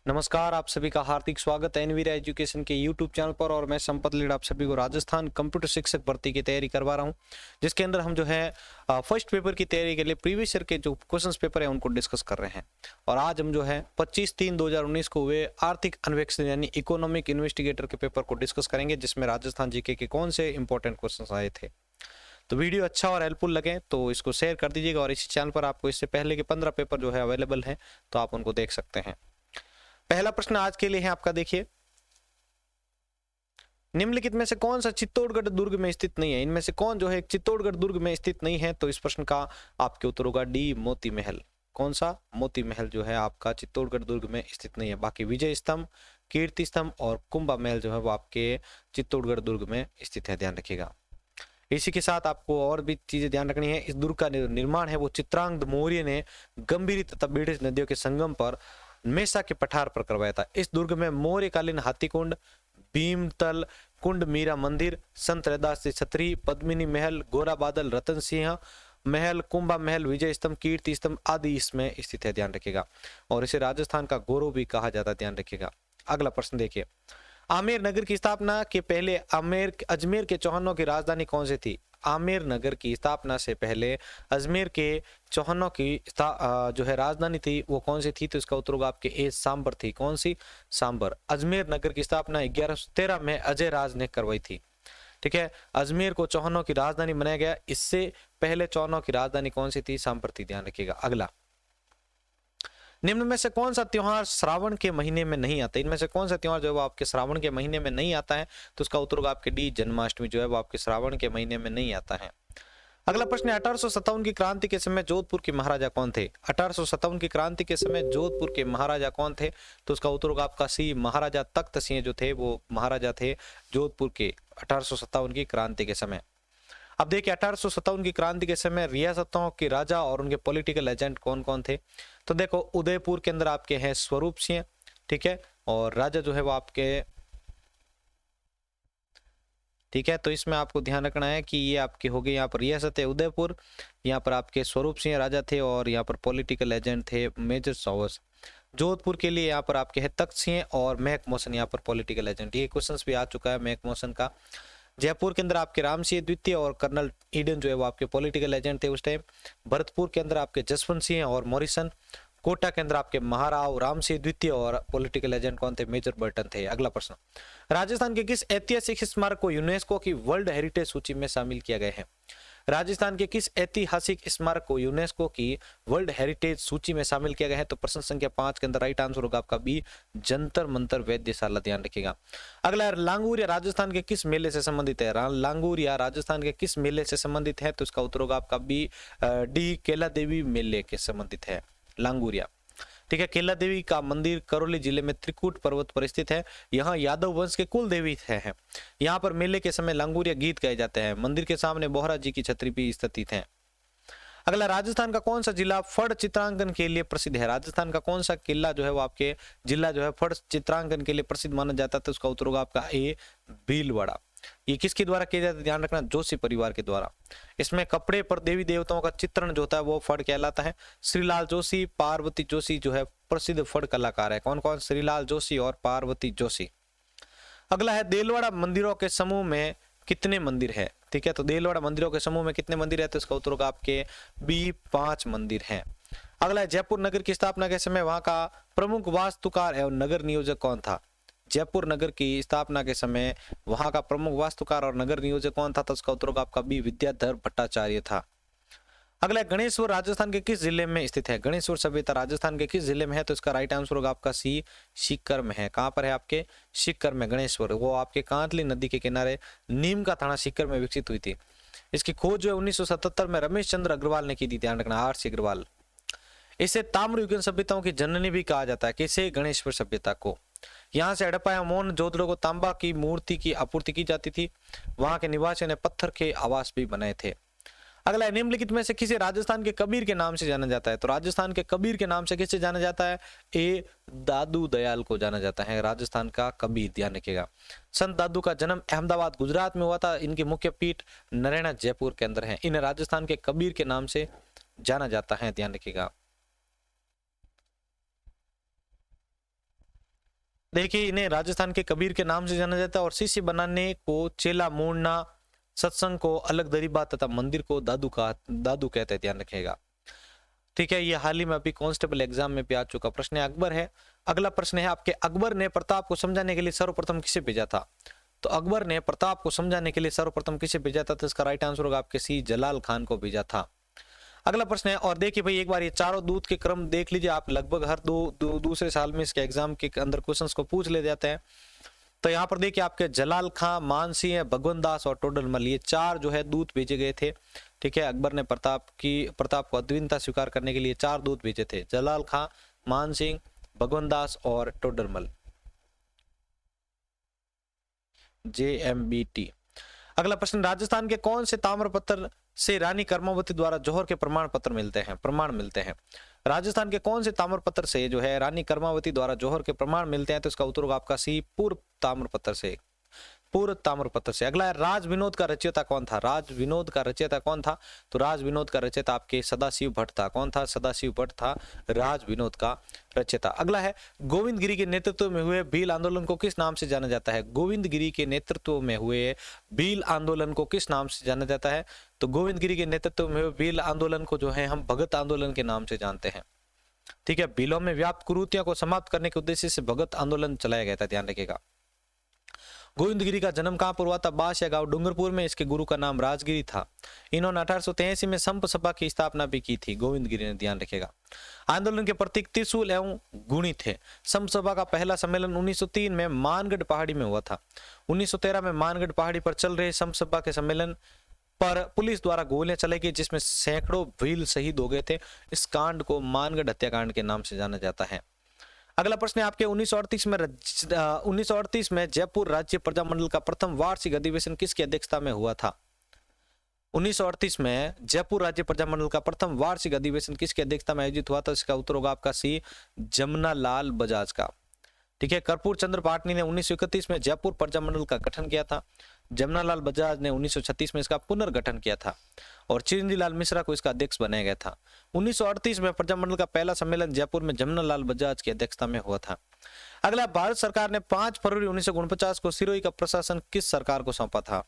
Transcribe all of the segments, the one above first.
नमस्कार, आप सभी का हार्दिक स्वागत है एनवीरा एजुकेशन के यूट्यूब चैनल पर। और मैं संपत लीड आप सभी को राजस्थान कंप्यूटर शिक्षक भर्ती की तैयारी करवा रहा हूं, जिसके अंदर हम जो है फर्स्ट पेपर की तैयारी के लिए प्रीवियस ईयर के जो क्वेश्चंस पेपर है उनको डिस्कस कर रहे हैं। और आज हम जो है 25/3/2019 को हुए आर्थिक अन्वेक्षण यानी इकोनॉमिक इन्वेस्टिगेटर के पेपर को डिस्कस करेंगे, जिसमें राजस्थान जीके के कौन से इंपॉर्टेंट क्वेश्चन आए थे। तो वीडियो अच्छा और हेल्पफुल लगे तो इसको शेयर कर दीजिएगा। और इसी चैनल पर आपको इससे पहले के 15 पेपर जो है अवेलेबल है, तो आप उनको देख सकते हैं। पहला प्रश्न आज के लिए है आपका, देखिए, निम्नलिखित में से कौन सा चित्तौड़गढ़ दुर्ग में स्थित नहीं है। इनमें से कौन जो है चित्तौड़गढ़ दुर्ग में स्थित नहीं है। तो इस प्रश्न का आपके उत्तर होगा डी, मोती महल। कौन सा? मोती महल जो है आपका चित्तौड़गढ़ दुर्ग में स्थित नहीं है। बाकी विजय स्तंभ, कीर्ति स्तंभ और कुंभा महल जो है वो आपके चित्तौड़गढ़ दुर्ग में स्थित है, ध्यान रखिएगा। इसी के साथ आपको और भी चीजें ध्यान रखनी है। इस दुर्ग का निर्माण है वो चित्रांगद मौर्य ने गंभीरी तथा बीड़ित नदियों के संगम पर मेसा के पठार पर करवाया था। इस दुर्ग में मौर्यकालीन हाथीकुंड, भीमतल कुंड, मीरा मंदिर, संत रैदास की छतरी, पद्मिनी महल, गोरा बादल, रतन सिंह महल, कुंभा महल, विजय स्तंभ, कीर्ति स्तंभ आदि इसमें स्थित है, ध्यान रखिएगा। और इसे राजस्थान का गौरव भी कहा जाता है, ध्यान रखिएगा। अगला प्रश्न देखिए, आमेर नगर की स्थापना के पहले अजमेर के चौहानों की राजधानी कौन सी थी। आमेर नगर की स्थापना से पहले अजमेर के चौहानों की जो है राजधानी थी वो कौन सी थी। तो इसका उत्तर होगा आपके ए, सांबर थी। कौन सी? सांबर। अजमेर नगर की स्थापना 1113 में अजय राज ने करवाई थी। ठीक है, अजमेर को चौहानों की राजधानी बनाया गया। इससे पहले चौहानों की राजधानी कौन सी थी? सांबर थी, ध्यान रखिएगा। अगला, निम्न में से कौन सा त्योहार श्रावण के महीने में नहीं आता। इनमें से कौन सा त्योहार जो है वो आपके श्रावण के महीने में नहीं आता है। तो उसका उत्तर होगा आपके डी, जन्माष्टमी जो है वो आपके श्रावण के महीने में नहीं आता है। अगला प्रश्न है, 1857 की क्रांति के समय जोधपुर के महाराजा कौन थे। 1857 की क्रांति के समय जोधपुर के महाराजा कौन थे। तो उसका उत्तर होगा आपका सी, महाराजा तख्त सिंह जो थे वो महाराजा थे जोधपुर के 1857 की क्रांति के समय। अब देखिए, 1857 की क्रांति के समय रियासतों के राजा और उनके पॉलिटिकल एजेंट कौन कौन थे। तो देखो, उदयपुर के अंदर आपके हैं स्वरूप सिंह, ठीक है, और राजा जो है वो आपके, ठीक है। तो इसमें आपको ध्यान रखना है कि ये आपके हो गए यहाँ पर रियासत है उदयपुर, यहाँ पर आपके स्वरूप सिंह राजा थे और यहाँ पर पॉलिटिकल एजेंट थे मेजर सॉवर्स। जोधपुर के लिए यहाँ पर आपके है तख्त सिंह और महक मोहसन यहाँ पर पॉलिटिकल एजेंट। ये क्वेश्चंस भी आ चुका है महक मोहसन का। जयपुर के अंदर आपके राम सिंह द्वितीय और कर्नल ईडन जो है वो आपके पॉलिटिकल एजेंट थे उस टाइम। भरतपुर के अंदर आपके जसवंत सिंह और मॉरिसन। कोटा के अंदर आपके महाराव राम सिंह द्वितीय और पॉलिटिकल एजेंट कौन थे? मेजर बर्टन थे। अगला प्रश्न, राजस्थान के किस ऐतिहासिक स्मारक को यूनेस्को की वर्ल्ड हेरिटेज सूची में शामिल किया गया है। राजस्थान के किस ऐतिहासिक स्मारक को यूनेस्को की वर्ल्ड हेरिटेज सूची में शामिल किया गया है। तो प्रश्न संख्या 5 के अंदर राइट आंसर होगा आपका बी, जंतर मंतर वेद्यशाला, ध्यान रखिएगा। अगला, लांगूरिया राजस्थान के किस मेले से संबंधित है। लांगूरिया राजस्थान के किस मेले से संबंधित है। तो इसका उत्तर होगा आपका बी, डी, केला देवी मेले के संबंधित है लांगूरिया। ठीक है, केला देवी का मंदिर करौली जिले में त्रिकूट पर्वत पर स्थित है। यहाँ यादव वंश के कुल देवी है। यहाँ पर मेले के समय लांगूरिया गीत गाए जाते हैं। मंदिर के सामने बोहरा जी की छतरी भी स्थित है। अगला, राजस्थान का कौन सा जिला फड़ चित्रांकन के लिए प्रसिद्ध है। राजस्थान का कौन सा किला जो है वो आपके जिला जो है फड़ चित्रांकन के लिए प्रसिद्ध माना जाता है। तो उसका उत्तर होगा आपका ए, भीलवाड़ा। ये किसके द्वारा किया जाता है? ध्यान रखना, जोशी परिवार के द्वारा। इसमें कपड़े पर देवी देवताओं का चित्रण जो होता है वो फड़ कहलाता है। श्रीलाल जोशी, पार्वती जोशी जो है प्रसिद्ध फड़ कलाकार है। कौन कौन? श्रीलाल जोशी और पार्वती जोशी। अगला है, देलवाड़ा मंदिरों के समूह में कितने मंदिर है। ठीक है, तो देलवाड़ा मंदिरों के समूह में कितने मंदिर है। तो इसका उत्तर होगा आपके बी, 5 मंदिर हैं। अगला है, जयपुर नगर की स्थापना के समय वहां का प्रमुख वास्तुकार एवं नगर नियोजक कौन था। जयपुर नगर की स्थापना के समय वहां का प्रमुख वास्तुकार और नगर नियोजक कौन था। तो उसका उत्तर होगा आपका बी, विद्याधर भट्टाचार्य था। अगला, गणेश्वर राजस्थान के किस जिले में स्थित है। गणेश्वर सभ्यता राजस्थान के किस जिले में है। तो इसका राइट आंसर होगा आपका सी, सीकर में है। कहां पर है? आपके सीकर में गणेश्वर। वो आपके कांतली नदी के किनारे नीम का थाना सीकर में विकसित हुई थी। इसकी खोज जो है 1977 में रमेश चंद्र अग्रवाल ने की थी, ध्यान रखना, आर सी अग्रवाल। इसे ताम्रयुगीन सभ्यताओं की जननी भी कहा जाता है। किसे? गणेश्वर सभ्यता को। यहाँ से हड़प्पा एवं मोहनजोदड़ो को तांबा की मूर्ति की आपूर्ति की जाती थी। वहां के निवासियों ने पत्थर के आवास भी बनाए थे। अगला, निम्नलिखित में से किसे राजस्थान के कबीर के नाम से जाना जाता है। तो राजस्थान के कबीर के नाम से किसे जाना जाता है। ए, दादू दयाल को जाना जाता है राजस्थान का कबीर, ध्यान रखिएगा। संत दादू का जन्म अहमदाबाद गुजरात में हुआ था। इनकी मुख्य पीठ नरैना जयपुर के अंदर है। इन्हें राजस्थान के कबीर के नाम से जाना जाता है, ध्यान रखिएगा। देखिए इन्हें राजस्थान के कबीर के नाम से जाना जाता है और शिष्य बनाने को चेला मोड़ना, सत्संग को अलग दरीबा तथा मंदिर को दादू कहते हैं, ध्यान रखिएगा। ठीक है, ये हाल ही में अभी कांस्टेबल एग्जाम में भी आ चुका प्रश्न है। अकबर है, अगला प्रश्न है आपके, अकबर ने प्रताप को समझाने के लिए सर्वप्रथम किसे भेजा था? तो अकबर ने प्रताप को समझाने के लिए सर्वप्रथम किसे भेजा था? तो इसका राइट आंसर होगा आपके सी, जलाल खान को भेजा था। अगला प्रश्न है, और देखिए भाई एक बार ये चारों दूत के क्रम देख लीजिए आप, लगभग हर दूसरे साल में इसके एग्जाम के अंदर क्वेश्चंस को पूछ ले जाते हैं। तो यहाँ पर देखिए आपके जलाल खां, मानसिंह, भगवंत दास और टोडरमल, ये चार जो है दूत भेजे गए थे। ठीक है, अकबर ने प्रताप को अद्वितीयता स्वीकार करने के लिए चार दूत भेजे थे, जलाल खां, मानसिंह, भगवंत दास और टोडरमल, JMBT। अगला प्रश्न, राजस्थान के कौन से ताम्रपत्र से रानी कर्मावती द्वारा जौहर के प्रमाण मिलते हैं? राजस्थान के कौन से ताम्रपत्र से जो है रानी कर्मावती द्वारा जौहर के प्रमाण मिलते हैं? तो इसका उत्तर होगा आपका सी, पूर्व ताम्रपत्र से। अगला है, राज विनोद का रचयिता कौन था? तो राज विनोद का रचयिता आपके सदाशिव भट्ट था। कौन था? सदाशिव भट्ट था राज विनोद का रचयिता। अगला है, गोविंद गिरी के नेतृत्व में हुए भील आंदोलन को किस नाम से जाना जाता है? गोविंद गिरी के नेतृत्व में हुए भील आंदोलन को किस नाम से जाना जाता है? तो गोविंद गिरी के नेतृत्व में हुए भील आंदोलन को जो है हम भगत आंदोलन के नाम से जानते हैं। ठीक है, भीलों में व्याप्त कुरीतियों को समाप्त करने के उद्देश्य से भगत आंदोलन चलाया गया था, ध्यान रखिएगा। गोविंद गिरी का जन्म कहां पर हुआ था? बास या गांव डूंगरपुर में। इसके गुरु का नाम राजगिरी था। इन्होंने 1883 में संप सभा की स्थापना भी की थी, गोविंद गिरी ने, ध्यान रखिएगा। आंदोलन के प्रतीक त्रिशूल एवं गुणी थे। संप सभा का पहला सम्मेलन 1903 में मानगढ़ पहाड़ी में हुआ था। 1913 में मानगढ़ पहाड़ी पर चल रहे संप सभा के सम्मेलन पर पुलिस द्वारा गोलियां चलाई गई, जिसमें सैकड़ों भील शहीद हो गए थे। इस कांड को मानगढ़ हत्याकांड के नाम से जाना जाता है। अगला प्रश्न है आपके, 1938 में जयपुर राज्य प्रजामंडल का प्रथम वार्षिक अधिवेशन किसकी अध्यक्षता में हुआ था? 1938 में जयपुर राज्य प्रजामंडल का प्रथम वार्षिक अधिवेशन किसकी अध्यक्षता में आयोजित हुआ था? इसका उत्तर होगा आपका सी, जमनालाल बजाज का। ठीक है, कर्पूर चंद्र पाटनी ने 1931 में जयपुर प्रजामंडल का गठन किया था। जमनालाल बजाज ने 1936 में इसका पुनर्गठन किया था और चिरंजी लाल मिश्रा को इसका अध्यक्ष बनाया गया था। 1938 में प्रजामंडल का पहला सम्मेलन जयपुर में जमनालाल बजाज की अध्यक्षता में हुआ था। अगला, भारत सरकार ने 5 फरवरी 1949 को सिरोही का प्रशासन किस सरकार को सौंपा था?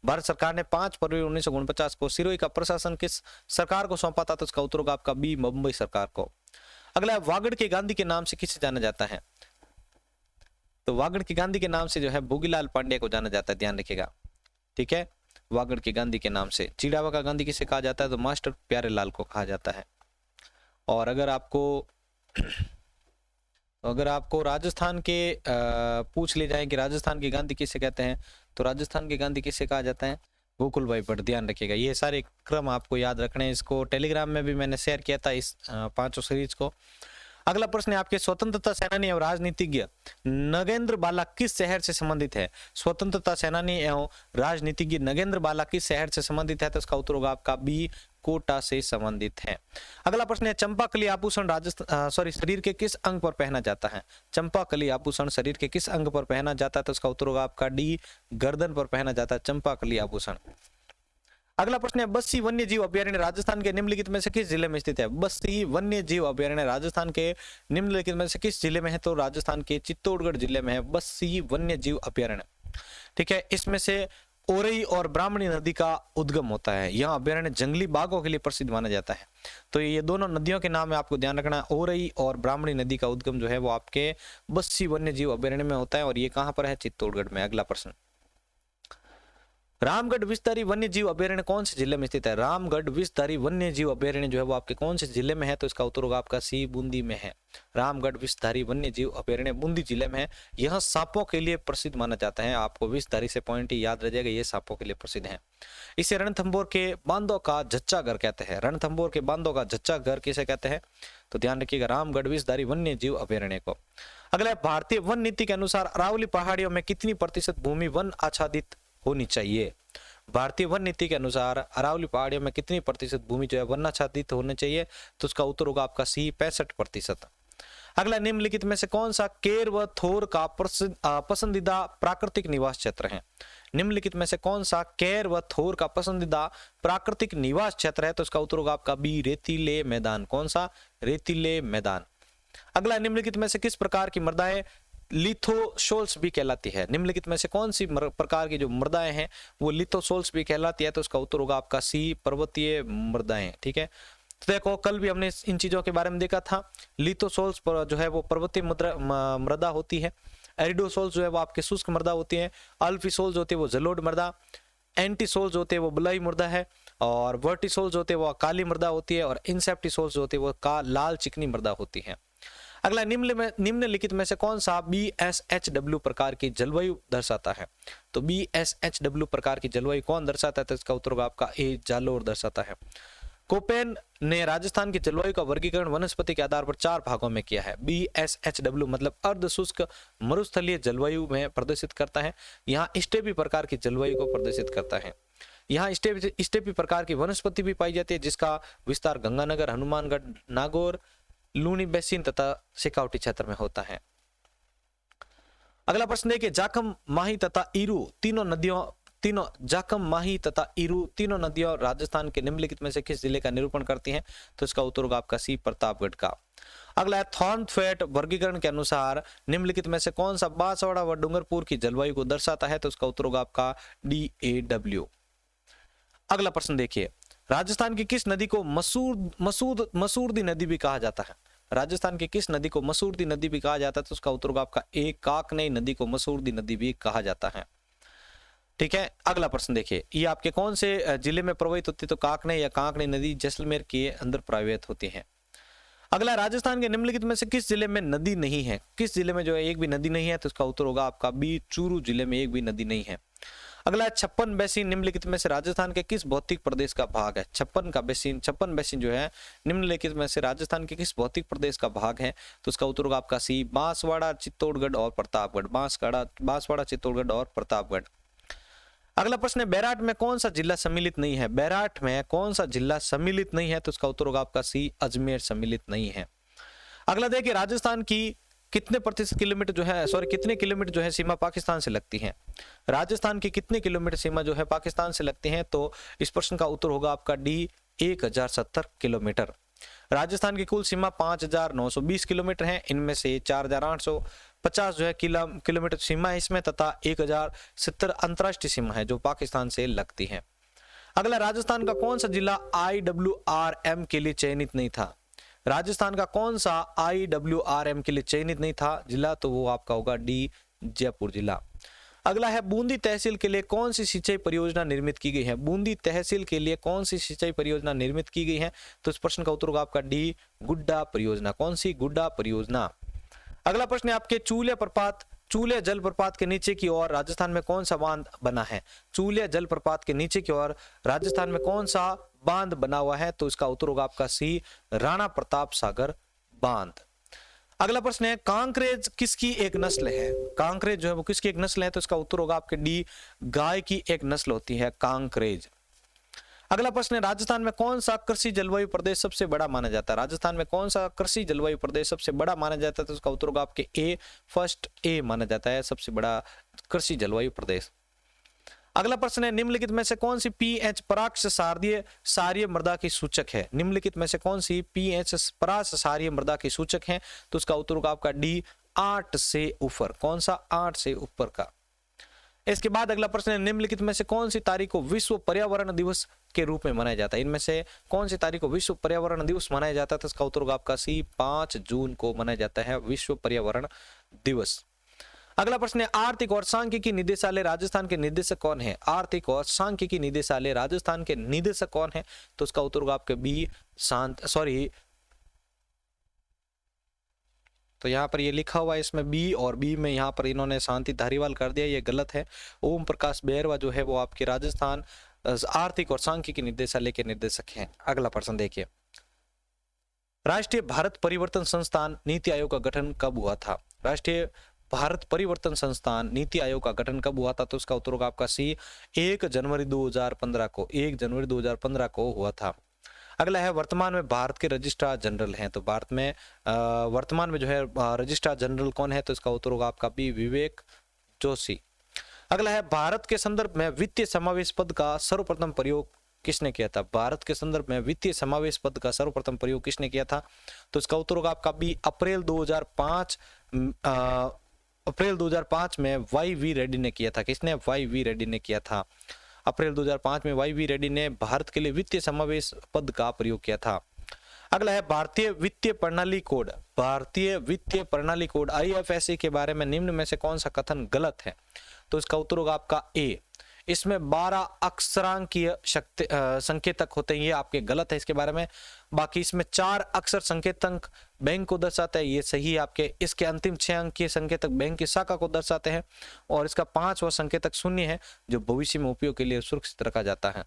भारत सरकार ने 5 फरवरी 1949 को सिरोही का प्रशासन किस सरकार को सौंपा था? तो इसका उत्तर होगा आपका बी, मुंबई सरकार को। अगला, वागड़ के गांधी के नाम से किसे जाना जाता है? तो वागड़ के गांधी के नाम से जो है भोगीलाल पांडे को जाना जाता है, ध्यान रखिएगा। ठीक है, वागड़ के गांधी के नाम से। चिड़ावा का गांधी किसे कहा जाता है? तो मास्टर प्यारेलाल को कहा जाता है। और अगर आपको राजस्थान के पूछ ले जाए कि राजस्थान के गांधी किसे कहते हैं, तो राजस्थान के गांधी किसे कहा जाता है? गोकुल भाई भट्ट, ध्यान रखिएगा। ये सारे क्रम आपको याद रखने हैं। इसको टेलीग्राम में भी मैंने शेयर किया था, इस 5 सीरीज को। अगला प्रश्न है आपके, स्वतंत्रता सेनानी एवं राजनीतिज्ञ नगेंद्र बाला किस शहर से संबंधित है? स्वतंत्रता सेनानी एवं राजनीतिज्ञ नगेंद्र बाला किस शहर से संबंधित है? तो इसका उत्तर होगा आपका बी, कोटा से संबंधित है। अगला प्रश्न है, चंपाकली आभूषण शरीर के किस अंग पर पहना जाता है? चंपाकली आभूषण शरीर के किस अंग पर पहना जाता है? तो इसका उत्तर होगा आपका डी, गर्दन पर पहना जाता है चंपाकली आभूषण। अगला प्रश्न है, बस्सी वन्य जीव अभयारण्य राजस्थान के निम्नलिखित में से किस जिले में स्थित है? बस्सी वन्य जीव अभयारण्य राजस्थान के निम्नलिखित में से किस जिले में है? तो राजस्थान के चित्तौड़गढ़ जिले में है बस्सी वन्य जीव अभयारण्य। ठीक है, इसमें से ओरई और ब्राह्मणी नदी का उद्गम होता है। यह अभयारण्य जंगली बाघों के लिए प्रसिद्ध माना जाता है। तो ये दोनों नदियों के नाम है, आपको ध्यान रखना है। ओरई और ब्राह्मणी नदी का उद्गम जो है वो आपके बस्सी वन्य जीव अभयारण्य में होता है और ये कहां पर है? चित्तौड़गढ़ में। अगला प्रश्न, रामगढ़ विषधारी वन्य जीव अभयारण्य कौन से जिले में स्थित है? रामगढ़ विषधारी वन्य जीव अभयारण्य जो है वो आपके कौन से जिले में है? तो इसका उत्तर होगा आपका सी, बूंदी में है। रामगढ़ विषधारी वन्य जीव अभयारण्य बूंदी जिले में है। यह सांपों के लिए प्रसिद्ध माना जाता है। आपको विषधारी से पॉइंट ही याद रह जाएगा, ये सांपों के लिए प्रसिद्ध है। इसे रणथंभौर के बांधों का जच्चा घर कहते हैं। रणथंभौर के बांधों का जच्चा घर किसे कहते हैं? तो ध्यान रखिएगा, रामगढ़ विषधारी वन्य जीव अभयारण्य को। अगला, भारतीय वन नीति के अनुसार अरावली पहाड़ियों में कितनी प्रतिशत भूमि वन आच्छादित होनी चाहिए? भारतीय वन नीति के अनुसार अरावली पहाड़ियों में कितनी प्रतिशत भूमि जो है वर्णाच्छादित होने चाहिए? तो उसका उत्तर होगा आपका सी, 65%। अगला, निम्नलिखित में से कौन सा केर व थोर का पसंदीदा प्राकृतिक निवास क्षेत्र है? निम्नलिखित में से कौन सा केर व थोर का पसंदीदा प्राकृतिक निवास क्षेत्र है? तो उसका उत्तर होगा आपका बी, रेतीले मैदान। कौन सा? रेतीले मैदान। अगला, निम्नलिखित में से किस प्रकार की मृदाएं लिथोसोल्स भी कहलाती है। निम्नलिखित में से कौन सी प्रकार की जो मृदाएं हैं वो लिथोसोल्स भी कहलाती है? तो इसका उत्तर होगा आपका सी, पर्वतीय मृदाएं। ठीक है, तो देखो कल भी हमने इन चीजों के बारे में देखा था। लिथोसोल्स पर जो है वो पर्वतीय मृदा होती है। एरिडोसोल्स जो है वो आपके शुष्क मृदा होती है। अल्फीसोल्स होते हैं वो जलोढ़ मृदा। एंटीसोल्स होते हैं वो बलुई मृदा है। और वर्टिसोल्स होते हैं वो काली मृदा होती है। और इंसेप्टिसोल्स होते हैं वो लाल चिकनी मृदा होती है। अगला, निम्नलिखित में से कौन सा BSHW प्रकार की जलवायु दर्शाता है? तो BSHW प्रकार की जलवायु कौन दर्शाता है? तो इसका उत्तर होगा आपका ए, जालोर दर्शाता है। कोपेन ने राजस्थान की जलवायु का वर्गीकरण वनस्पति के आधार पर 4 भागों में किया है। BSHW मतलब अर्ध शुष्क मरुस्थलीय जलवायु में प्रदर्शित करता है। यहाँ स्टेपी प्रकार की जलवायु को प्रदर्शित करता है। यहाँ स्टेपी प्रकार की वनस्पति भी पाई जाती है जिसका विस्तार गंगानगर, हनुमानगढ़, नागौर, लूनी बेसिन तथा शेखावटी क्षेत्र में होता है। अगला प्रश्न देखिए, जाखम, माही तथा ईरू जाखम, माही तथा ईरू तीनों नदियों राजस्थान के निम्नलिखित में से किस जिले का निरूपण करती हैं? तो इसका उत्तर होगा आपका सी, प्रतापगढ़ का। अगला है, थॉर्नफेट वर्गीकरण के अनुसार निम्नलिखित में से कौन सा बांसवाड़ा व डूंगरपुर की जलवायु को दर्शाता है? तो इसका उत्तर होगा आपका DAW। अगला प्रश्न देखिए, राजस्थान की किस नदी को मसूरदी नदी भी कहा जाता है? राजस्थान की किस नदी को मसूरदी नदी भी कहा जाता है? तो उसका उत्तर होगा आपका ए, काकनई नदी को मसूरदी नदी भी कहा जाता है। ठीक है, अगला प्रश्न देखिए, ये आपके कौन से जिले में प्रवाहित होती है? तो काकनई या काकनई नदी जैसलमेर के अंदर प्रवाहित होती है। अगला, राजस्थान के निम्नलिखित में से किस जिले में नदी नहीं है? किस जिले में जो है एक भी नदी नहीं है? तो इसका उत्तर होगा आपका बी, चूरू जिले में एक भी नदी नहीं है। अगला, 56 बेसिन निम्नलिखित में से राजस्थान के किस भौतिक प्रदेश का भाग है? 56 बेसिन जो है निम्नलिखित में से राजस्थान के किस भौतिक प्रदेश का भाग है? तो उसका उत्तर होगा आपका सी, बांसवाड़ा, चित्तौड़गढ़ और प्रतापगढ़। बांसवाड़ा, चित्तौड़गढ़ और प्रतापगढ़। अगला प्रश्न है, बैराट में कौन सा जिला सम्मिलित नहीं है? बैराट में कौन सा जिला सम्मिलित नहीं है? तो उसका उत्तर होगा आपका सी, अजमेर सम्मिलित नहीं है। अगला देखिए, राजस्थान की कितने किलोमीटर जो है सीमा पाकिस्तान से लगती है? राजस्थान की कितने किलोमीटर सीमा जो है पाकिस्तान से लगती है? तो इस प्रश्न का उत्तर होगा आपका डी, 1070 किलोमीटर। राजस्थान की कुल सीमा 5920 किलोमीटर है। इनमें से 4850 जो है किलोमीटर सीमा है इसमें, तथा 1070 अंतर्राष्ट्रीय सीमा है जो पाकिस्तान से लगती है। अगला, राजस्थान का कौन सा जिला IWRM के लिए चयनित नहीं था? राजस्थान का कौन सा IWRM के लिए चयनित नहीं था जिला? तो वो आपका होगा डी, जयपुर जिला। अगला है, बूंदी तहसील के लिए कौन सी सिंचाई परियोजना निर्मित की गई है? बूंदी तहसील के लिए कौन सी सिंचाई परियोजना निर्मित की गई है? तो इस प्रश्न का उत्तर होगा आपका डी, गुड्डा परियोजना। कौन सी? गुड्डा परियोजना। अगला प्रश्न है आपके, चूलिया जलप्रपात के नीचे की ओर राजस्थान में कौन सा बांध बना है? चूलिया जलप्रपात के नीचे की ओर राजस्थान में कौन सा बांध बना हुआ है? तो इसका उत्तर होगा आपका सी, राणा प्रताप सागर बांध। अगला प्रश्न है, कांकरेज किसकी एक नस्ल है? कांकरेज जो है वो किसकी एक नस्ल है? तो इसका उत्तर होगा आपके डी, गाय की एक नस्ल होती है कांकरेज। अगला प्रश्न है, राजस्थान में कौन सा कृषि जलवायु प्रदेश सबसे बड़ा माना जाता है? राजस्थान में कौन सा कृषि जलवायु प्रदेश सबसे बड़ा माना जाता है? तो उसका उत्तर होगा आपके ए, फर्स्ट ए माना जाता है सबसे बड़ा कृषि जलवायु प्रदेश। अगला प्रश्न है, निम्नलिखित में से कौन सी पीएच पराक्ष सारीय मृदा की सूचक है? निम्नलिखित में से कौन सी पीएच पराक्ष सारीय मृदा की सूचक है? तो उसका उत्तर होगा आपका डी, 8 से ऊपर। कौन सा? 8 से ऊपर का। इसके बाद अगला प्रश्न है, निम्नलिखित में से कौन सी तारीख को विश्व पर्यावरण दिवस के रूप में मनाया जाता है? इनमें से कौन सी तारीख को विश्व पर्यावरण दिवस मनाया जाता है? तो इसका उत्तर होगा आपका सी, 5 जून को मनाया जाता है विश्व पर्यावरण दिवस। अगला प्रश्न है, आर्थिक और सांख्यिकी निदेशालय राजस्थान के निदेशक कौन है? आर्थिक और सांख्यिकी निदेशालय राजस्थान के निदेशक कौन है? तो उसका उत्तर होगा आपके बी, तो यहाँ पर ये लिखा हुआ है इसमें बी, और बी में यहाँ पर इन्होंने शांति धारीवाल कर दिया, ये गलत है। ओम प्रकाश बेहरवा जो है वो आपके राजस्थान आर्थिक और सांख्यिकी निदेशालय के निर्देशक हैं। अगला प्रश्न देखिए, राष्ट्रीय भारत परिवर्तन संस्थान नीति आयोग का गठन कब हुआ था? राष्ट्रीय भारत परिवर्तन संस्थान नीति आयोग का गठन कब हुआ था? तो उसका उत्तर होगा आपका सी, 1 जनवरी 2015 को। 1 जनवरी 2015 को हुआ था। अगला है, वर्तमान में भारत के रजिस्ट्रार जनरल हैं। तो भारत में वर्तमान में जो है रजिस्ट्रार जनरल कौन है? तो इसका उत्तर होगा आपका बी, विवेक जोशी। अगला है, भारत के संदर्भ में वित्तीय समावेश पद का सर्वप्रथम प्रयोग किसने किया था? भारत के संदर्भ में वित्तीय समावेश पद का सर्वप्रथम प्रयोग किसने किया था? तो इसका उत्तर होगा आपका बी, अप्रैल 2005 अप्रैल 2005 में वाई वी रेड्डी ने किया था। किसने? वाई वी रेड्डी ने किया था। अप्रैल 2005 में वाई वी रेड्डी ने भारत के लिए वित्तीय समावेश पद का प्रयोग किया था। अगला है भारतीय वित्तीय प्रणाली कोड। भारतीय वित्तीय प्रणाली कोड IFSC के बारे में निम्न में से कौन सा कथन गलत है? तो इसका उत्तर होगा आपका ए। इसमें 12 अक्षरांकीय संकेतक होते हैं, ये आपके गलत है इसके बारे में। बाकी इसमें 4 अक्षर संकेतक बैंक को दर्शाता है, ये सही है आपके। इसके अंतिम 6 अंकीय संकेतक बैंक की शाखा को दर्शाते हैं और इसका 5वां संकेतक शून्य है जो भविष्य में उपयोग के लिए सुरक्षित रखा जाता है।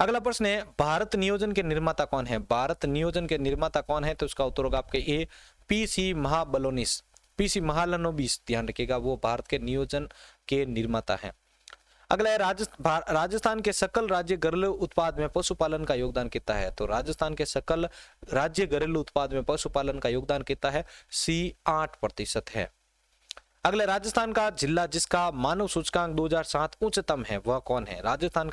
अगला प्रश्न है भारत नियोजन के निर्माता कौन है? भारत नियोजन के निर्माता कौन है? तो इसका उत्तर होगा आपके ए, PC महाबलोनिस। PC महालनोबिस, ध्यान रखिएगा, वो भारत के नियोजन के निर्माता है। अगला है राजस्थान के सकल राज्य घरेलू उत्पाद में पशुपालन का योगदान कितना है? तो राजस्थान के सकल राज्य घरेलू उत्पाद में पशुपालन का योगदान कितना है? C 8% है। अगले राजस्थान का जिला जिसका मानव सूचकांक 2007 उच्चतम है वह कौन है? राजस्थान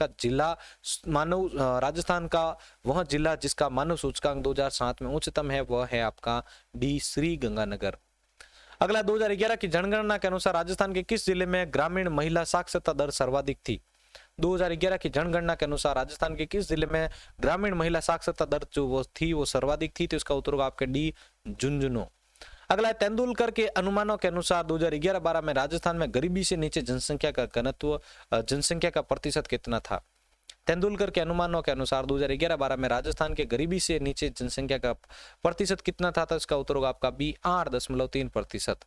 का वह जिला जिसका मानव सूचकांक 2007 में उच्चतम है वह है आपका डी, श्री गंगानगर। अगला 2011 की जनगणना के अनुसार राजस्थान के किस जिले में ग्रामीण महिला साक्षरता दर सर्वाधिक थी? 2011 की जनगणना के अनुसार राजस्थान के किस जिले में ग्रामीण महिला साक्षरता दर जो वो सर्वाधिक थी? तो इसका उत्तर होगा आपके डी, झुंझुनू। अगला है तेंदुलकर के अनुमानों के अनुसार 2011-12 में राजस्थान में गरीबी से नीचे जनसंख्या का प्रतिशत कितना था? तेंदुलकर के अनुमानों के अनुसार 2011-12 में राजस्थान के गरीबी से नीचे जनसंख्या का प्रतिशत कितना था? तो इसका उत्तर होगा आपका बी, 8.3%।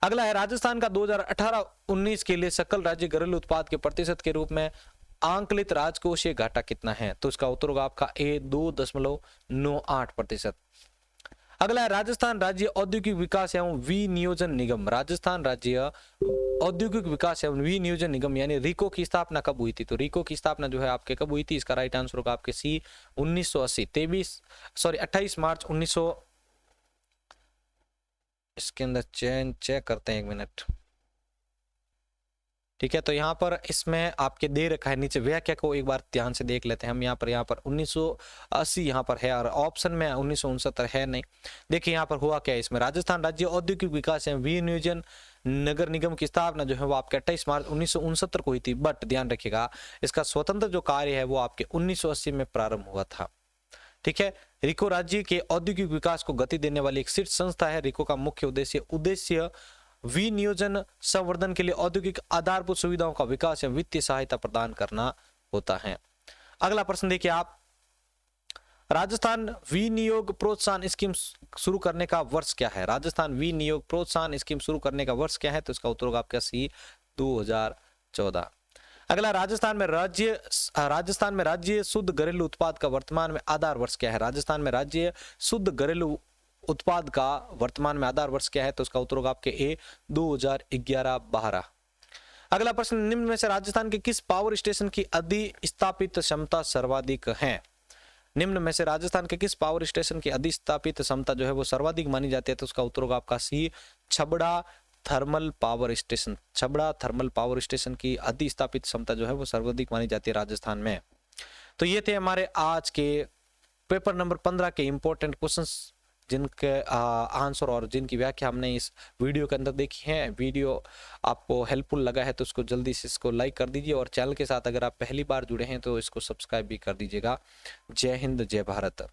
अगला है राजस्थान का 2018-19 के लिए सकल राज्य घरेलू उत्पाद के प्रतिशत के रूप में आंकलित राजकोषीय घाटा कितना है? तो इसका उत्तर होगा आपका ए, 2.98%। अगला है राजस्थान राज्य औद्योगिक विकास एवं विनियोजन निगम। राजस्थान राज्य औद्योगिक विकास एवं विनियोजन निगम यानी रिको की स्थापना कब हुई थी? तो रिको की स्थापना जो है आपके कब हुई थी? इसका राइट आंसर होगा आपके सी, 1980। 28 मार्च 1900। इसके अंदर चेक करते हैं, 1 मिनट। ठीक है, तो यहाँ पर इसमें आपके दे रखा है नीचे व्याख्या को एक बार ध्यान से देख लेते हैं हम। यहाँ पर 1980 यहाँ पर है और ऑप्शन में 1969 है नहीं। देखिए यहाँ पर हुआ क्या है, इसमें राजस्थान राज्य औद्योगिक विकास एवं विनियोजन नगर निगम की स्थापना जो है वो आपके 28 मार्च 1969 को हुई थी। बट ध्यान रखिएगा इसका स्वतंत्र जो कार्य है वो आपके 1980 में प्रारंभ हुआ था। ठीक है, रिको राज्य के औद्योगिक विकास को गति देने वाली एक शीर्ष संस्था है। रिको का मुख्य उद्देश्य विनियोजन संवर्धन के लिए औद्योगिक आधारभूत सुविधाओं का विकास एवं वित्तीय सहायता प्रदान करना होता है। अगला प्रश्न देखिए आप, राजस्थान विनियोग प्रोत्साहन स्कीम शुरू करने का वर्ष क्या है? राजस्थान विनियोग प्रोत्साहन स्कीम शुरू करने का वर्ष क्या है? तो इसका उत्तर होगा आपका सी, 2014। अगला राजस्थान में राज्य शुद्ध घरेलू उत्पाद का वर्तमान में आधार वर्ष क्या है? राजस्थान में राज्य शुद्ध घरेलू उत्पाद का वर्तमान में आधार वर्ष क्या है? तो उसका उत्तर होगा आपके ए, 2011-12। अगला प्रश्न, निम्न में से राजस्थान के किस पावर स्टेशन की अधिस्थापित क्षमता सर्वाधिक है? निम्न में से राजस्थान के किस पावर स्टेशन की अधिस्थापित क्षमता जो है वो सर्वाधिक मानी जाती है? तो उसका उत्तर होगा आपका C, Chhabra thermal power station. Chhabra thermal power station की अधिस्थापित क्षमता जो है वो सर्वाधिक मानी जाती है राजस्थान में। तो ये थे हमारे आज के पेपर नंबर 15 के इंपॉर्टेंट क्वेश्चंस जिनके आंसर और जिनकी व्याख्या हमने इस वीडियो के अंदर देखी है। वीडियो आपको हेल्पफुल लगा है तो इसको जल्दी से इसको लाइक कर दीजिए और चैनल के साथ अगर आप पहली बार जुड़े हैं तो इसको सब्सक्राइब भी कर दीजिएगा। जय हिंद, जय भारत।